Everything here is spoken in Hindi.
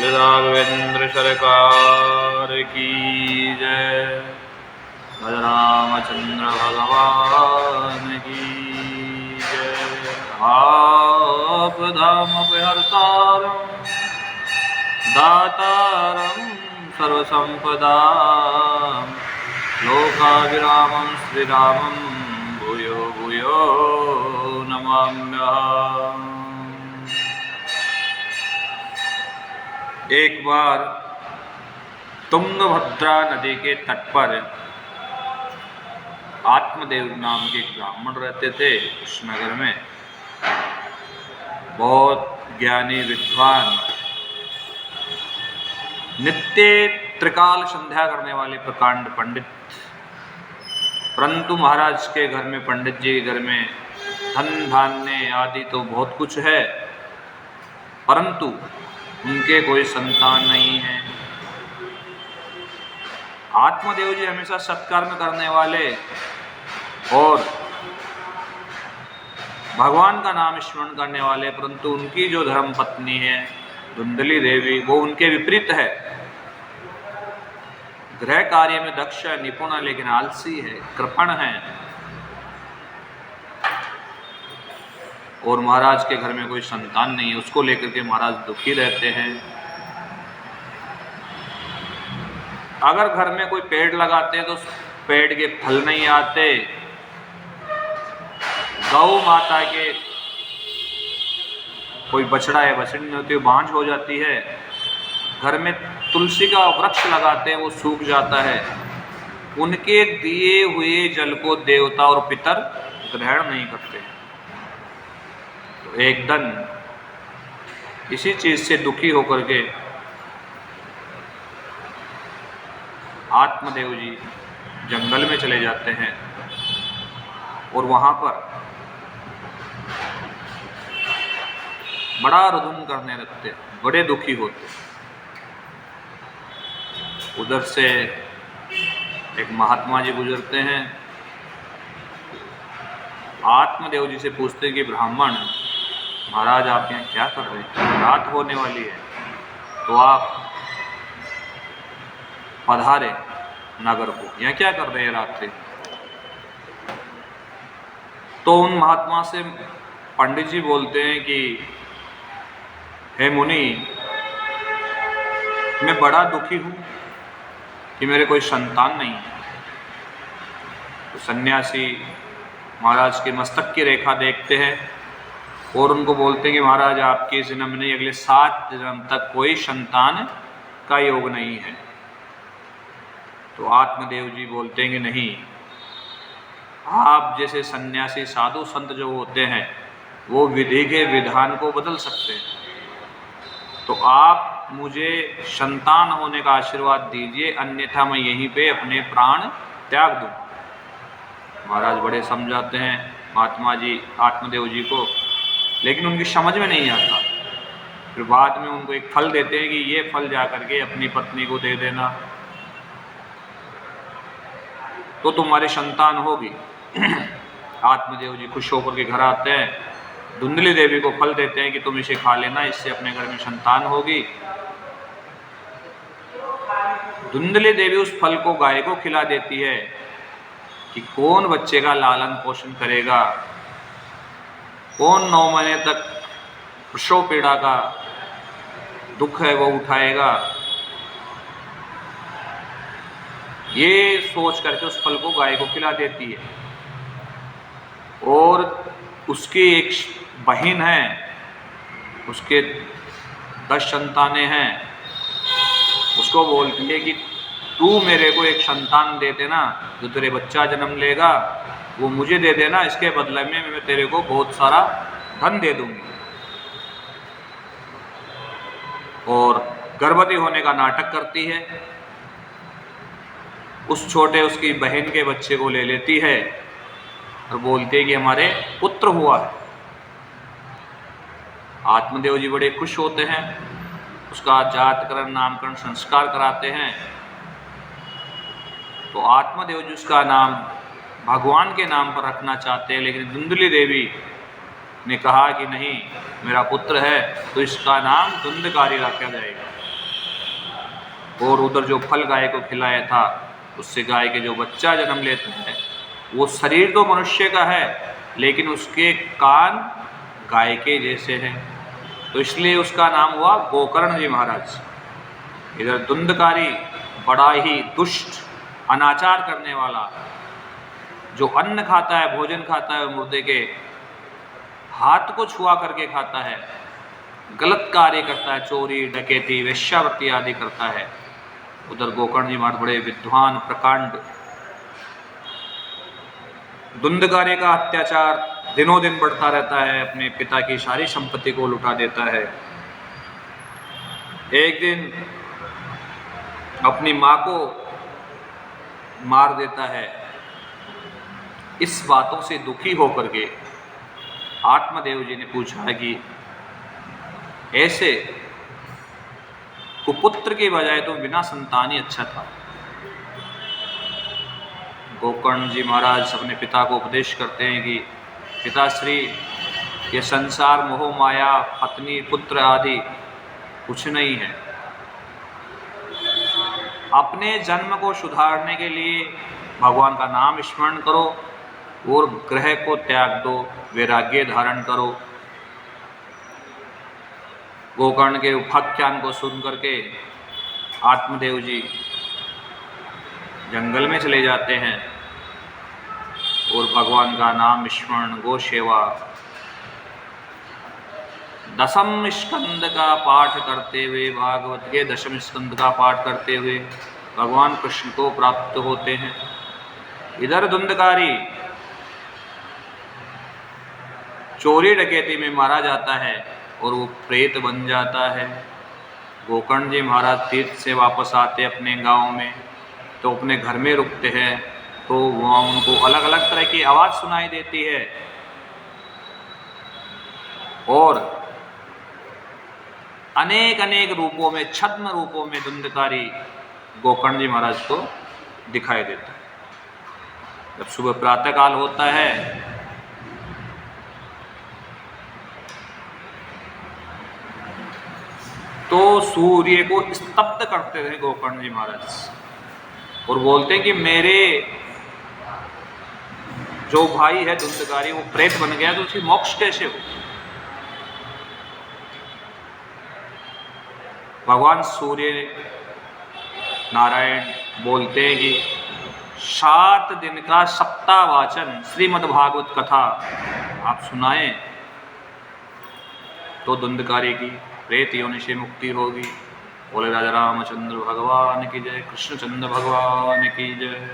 राघवेंद्र सरकार की जय। रामचंद्र भगवान की जय। आपदामपहर्तारं दातारं सर्वसंपदां लोकाभिरामं श्रीरामं भूयो भूयो नमाम्यहम्। एक बार तुंगभद्रा नदी के तट पर आत्मदेव नाम के ब्राह्मण रहते थे। उस नगर में बहुत ज्ञानी विद्वान, नित्य त्रिकाल संध्या करने वाले प्रकांड पंडित। परंतु महाराज के घर में, पंडित जी के घर में धन धान्य आदि तो बहुत कुछ है, परंतु उनके कोई संतान नहीं है। आत्मदेव जी हमेशा सत्कर्म करने वाले और भगवान का नाम स्मरण करने वाले, परंतु उनकी जो धर्म पत्नी है धुंधली देवी, वो उनके विपरीत है। गृह कार्य में दक्ष, निपुण, लेकिन आलसी है, कृपण है। और महाराज के घर में कोई संतान नहीं है, उसको लेकर के महाराज दुखी रहते हैं। अगर घर में कोई पेड़ लगाते हैं तो पेड़ के फल नहीं आते। गौ माता के कोई बछड़ा है, बछड़ी नहीं होती, बांझ हो जाती है। घर में तुलसी का वृक्ष लगाते हैं, वो सूख जाता है। उनके दिए हुए जल को देवता और पितर ग्रहण नहीं करते। एक दिन इसी चीज से दुखी होकर के आत्मदेव जी जंगल में चले जाते हैं और वहां पर बड़ा रुदन करने लगते, बड़े दुखी होते। उधर से एक महात्मा जी गुजरते हैं। आत्मदेव जी से पूछते कि ब्राह्मण महाराज, आप यहाँ क्या कर रहे हैं? रात होने वाली है, तो आप पधारे नगर को, यहाँ क्या कर रहे हैं रात्रि? तो उन महात्मा से पंडित जी बोलते हैं कि हे मुनि, मैं बड़ा दुखी हूँ कि मेरे कोई संतान नहीं है। तो सन्यासी महाराज के मस्तक की रेखा देखते हैं और उनको बोलते हैं कि महाराज, आपके जन्म में नहीं, अगले 7 जन्म तक कोई संतान का योग नहीं है। तो आत्मदेव जी बोलते हैं कि नहीं, आप जैसे सन्यासी साधु संत जो होते हैं वो विधि के विधान को बदल सकते हैं, तो आप मुझे संतान होने का आशीर्वाद दीजिए, अन्यथा मैं यहीं पे अपने प्राण त्याग दूँ। महाराज बड़े समझाते हैं महात्मा जी आत्मदेव जी को, लेकिन उनकी समझ में नहीं आता। फिर बाद में उनको एक फल देते हैं कि ये फल जा करके अपनी पत्नी को दे देना, तो तुम्हारी संतान होगी। आत्मदेव जी खुश होकर के घर आते हैं, धुंधली देवी को फल देते हैं कि तुम इसे खा लेना, इससे अपने घर में संतान होगी। धुंधली देवी उस फल को गाय को खिला देती है कि कौन बच्चे का लालन पोषण करेगा, कौन 9 महीने तक प्रसव पीड़ा का दुख है वो उठाएगा। ये सोच करके उस फल को गाय को खिला देती है। और उसकी एक बहन है, उसके 10 संतानें हैं, उसको बोलती है कि तू मेरे को एक संतान दे देना, जो तेरे बच्चा जन्म लेगा वो मुझे दे देना, इसके बदले में मैं तेरे को बहुत सारा धन दे दूंगी। और गर्भवती होने का नाटक करती है, उस छोटे उसकी बहन के बच्चे को ले लेती है और बोलती है कि हमारे पुत्र हुआ है। आत्मदेव जी बड़े खुश होते हैं, उसका जातकरण नामकरण संस्कार कराते हैं। तो आत्मदेव जी उसका नाम भगवान के नाम पर रखना चाहते हैं, लेकिन धुंधली देवी ने कहा कि नहीं, मेरा पुत्र है तो इसका नाम धुंधकारी रखा जाएगा। और उधर जो फल गाय को खिलाया था उससे गाय के जो बच्चा जन्म लेता है वो शरीर तो मनुष्य का है लेकिन उसके कान गाय के जैसे हैं, तो इसलिए उसका नाम हुआ गोकर्ण जी महाराज। इधर धुंधकारी बड़ा ही दुष्ट अनाचार करने वाला, जो अन्न खाता है, भोजन खाता है, मुर्दे के हाथ को छुआ करके खाता है, गलत कार्य करता है, चोरी डकैती वेश्यावृत्ति आदि करता है। उधर गोकर्ण जी महाराज बड़े विद्वान प्रकांड, धुंधकारी का अत्याचार दिनों दिन बढ़ता रहता है, अपने पिता की सारी संपत्ति को लुटा देता है। एक दिन अपनी माँ को मार देता है। इस बातों से दुखी होकर के आत्मदेव जी ने पूछा कि ऐसे कुपुत्र के बजाय तो बिना संतान ही अच्छा था। गोकर्ण जी महाराज अपने पिता को उपदेश करते हैं कि पिताश्री, ये संसार मोह माया पत्नी पुत्र आदि कुछ नहीं है। अपने जन्म को सुधारने के लिए भगवान का नाम स्मरण करो और ग्रह को त्याग दो, वैराग्य धारण करो। गोकर्ण के उपाख्यान को सुन करके आत्मदेव जी जंगल में चले जाते हैं और भगवान का नाम स्मरण, गो सेवा, दशम स्कंद का पाठ करते हुए, भागवत के दशम स्कंद का पाठ करते हुए भगवान कृष्ण को प्राप्त होते हैं। इधर धुंधकारी चोरी डकैती में मारा जाता है और वो प्रेत बन जाता है। गोकर्ण जी महाराज तीर्थ से वापस आते अपने गांव में, तो अपने घर में रुकते हैं, तो वहाँ उनको अलग अलग तरह की आवाज़ सुनाई देती है और अनेक अनेक रूपों में, छद्म रूपों में धुंधकारी गोकर्ण जी महाराज को दिखाई देता है। जब सुबह प्रातःकाल होता है तो सूर्य को स्तब्ध करते थे गोकर्ण जी महाराज और बोलते हैं कि मेरे जो भाई है धुंधकारी वो प्रेत बन गया, तो उसे मोक्ष कैसे हो। भगवान सूर्य नारायण बोलते हैं कि 7 दिन का सप्ताह वाचन श्रीमद् भागवत कथा आप सुनाएं तो धुंधकारी की प्रेत योनि से मुक्ति होगी। बोले राजा रामचंद्र भगवान की जय, कृष्णचंद्र भगवान की जय।